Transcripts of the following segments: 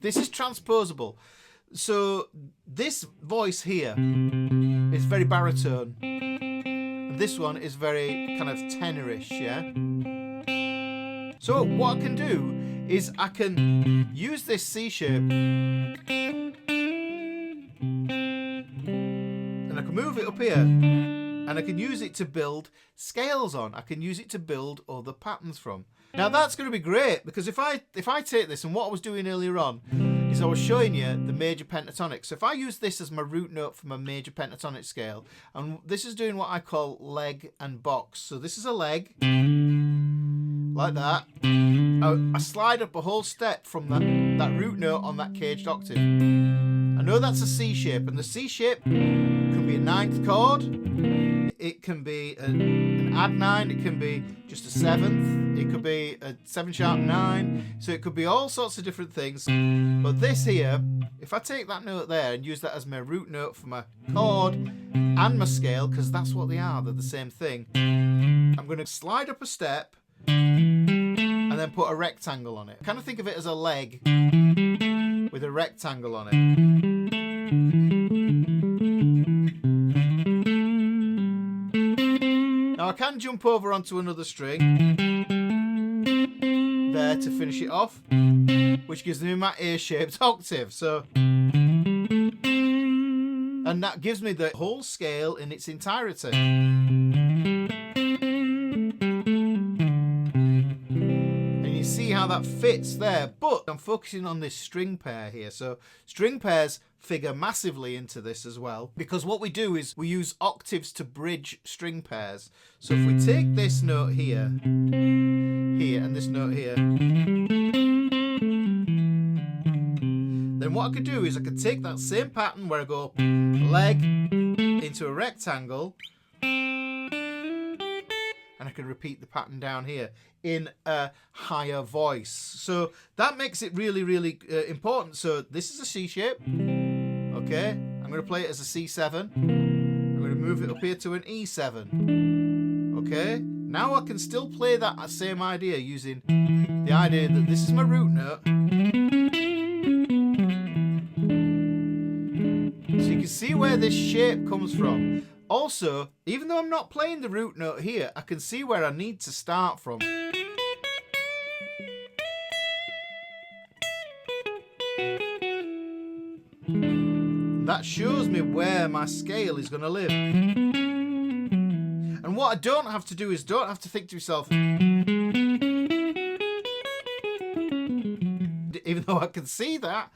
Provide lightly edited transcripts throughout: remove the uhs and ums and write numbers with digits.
This is transposable. So this voice here is very baritone. And this one is very kind of tenorish, yeah? So what I can do is I can use this C shape and I can move it up here and I can use it to build scales on. I can use it to build other patterns from. Now that's going to be great because if I take this, and what I was doing earlier on is I was showing you the major pentatonic. So if I use this as my root note for my major pentatonic scale, and this is doing what I call leg and box. So this is a leg, like that. I slide up a whole step from that root note on that caged octave. I know that's a C shape, and the C shape can be a 9th chord, it can be an add 9, it can be just a 7th, it could be a 7 sharp 9, so it could be all sorts of different things. But this here, if I take that note there and use that as my root note for my chord and my scale, because that's what they are, they're the same thing, I'm going to slide up a step and then put a rectangle on it. Kind of think of it as a leg with a rectangle on it. Now I can jump over onto another string there to finish it off, which gives me my A-shaped octave. So, and that gives me the whole scale in its entirety. See how that fits there, but I'm focusing on this string pair here. So string pairs figure massively into this as well, because what we do is we use octaves to bridge string pairs. So if we take this note here, and this note here, then what I could do is I could take that same pattern where I go leg into a rectangle, and I can repeat the pattern down here in a higher voice. So that makes it really, really important. So this is a C shape. Okay, I'm going to play it as a C7. I'm going to move it up here to an E7. Okay, now I can still play that same idea using the idea that this is my root note. So you can see where this shape comes from. Also, even though I'm not playing the root note here, I can see where I need to start from. That shows me where my scale is going to live. And what I don't have to do is don't have to think to myself, even though I can see that,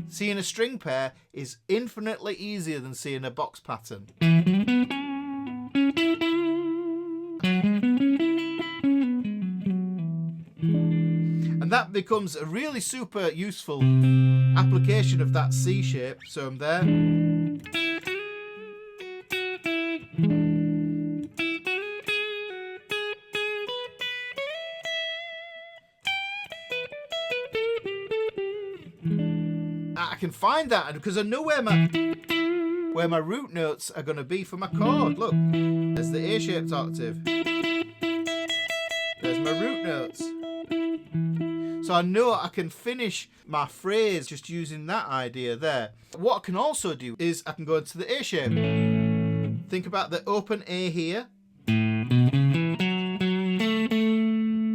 seeing a string pair is infinitely easier than seeing a box pattern. And that becomes a really super useful application of that C shape. So I'm there. I can find that because I know where my root notes are going to be for my chord. Look, there's the A-shaped octave. There's my root notes. So I know I can finish my phrase just using that idea there. What I can also do is I can go into the A shape. Think about the open A here.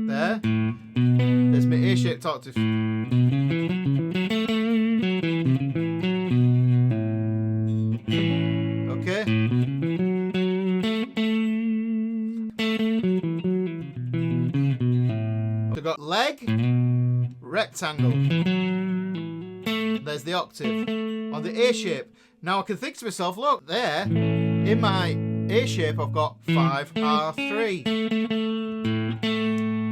There. There's my A-shaped octave. Okay. So I've got leg, rectangle. There's the octave. On the A shape, now I can think to myself, look, there, in my A shape, I've got 5R3.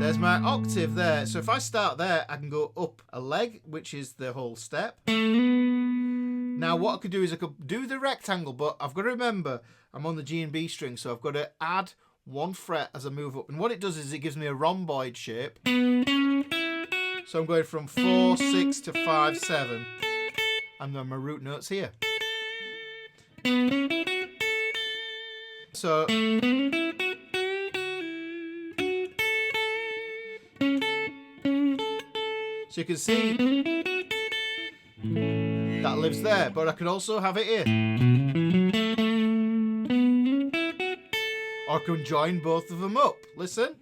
There's my octave there. So if I start there, I can go up a leg, which is the whole step. Now what I could do is I could do the rectangle, but I've got to remember I'm on the G and B string, so I've got to add 1 fret as I move up. And what it does is it gives me a rhomboid shape. So I'm going from 4, 6 to 5, 7. And then my root notes here. So So you can see that lives there, but I can also have it here. Or I can join both of them up. Listen.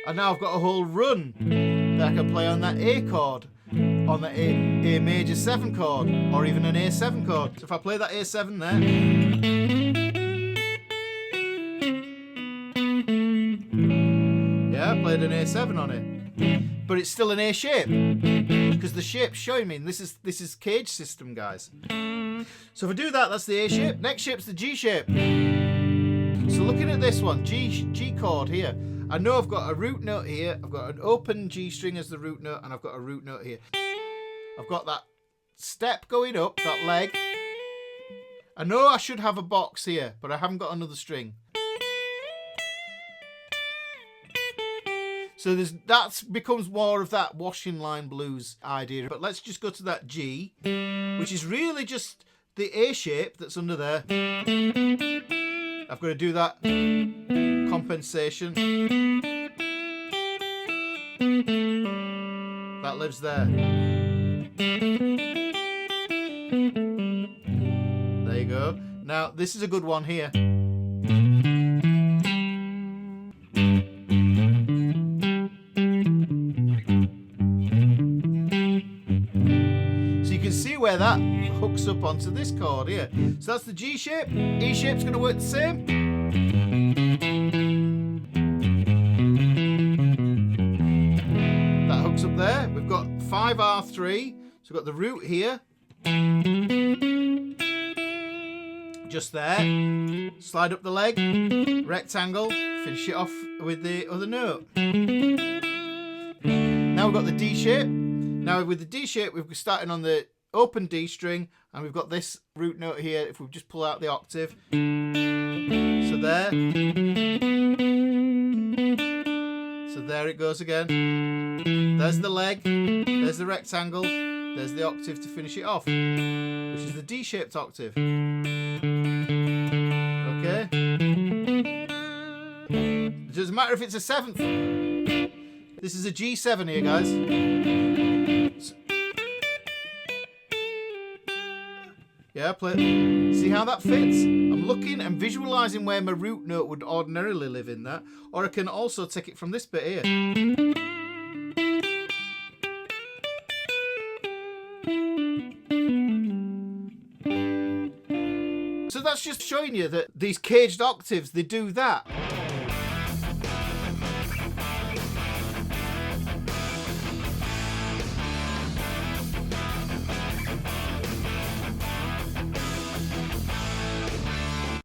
And now I've got a whole run that I can play on that A chord, on the A major 7 chord, or even an A7 chord. So if I play that A7 there, yeah, I played an A7 on it, but it's still an A shape because the shape's showing me. And this is cage system, guys. So if I do that, that's the A shape. Next shape's the G shape. So looking at this one, G chord here. I know I've got a root note here, I've got an open G string as the root note, and I've got a root note here. I've got that step going up, that leg. I know I should have a box here, but I haven't got another string. So that becomes more of that washing line blues idea. But let's just go to that G, which is really just the A shape that's under there. I've got to do that compensation. That lives there. There you go. Now, this is a good one here. So you can see where that hooks up onto this chord here. So that's the G shape. E shape's going to work the same. That hooks up there. We've got 5R3. So we've got the root here. Just there. Slide up the leg. Rectangle. Finish it off with the other note. Now we've got the D shape. Now with the D shape, we're starting on the open D string, and we've got this root note here. If we just pull out the octave, so there it goes again. There's the leg, there's the rectangle, there's the octave to finish it off, which is the D-shaped octave. Okay. It doesn't matter if it's a 7th. This is a G7 here, guys. Yeah, play. See how that fits? I'm looking and visualising where my root note would ordinarily live in that. Or I can also take it from this bit here. So that's just showing you that these caged octaves, they do that.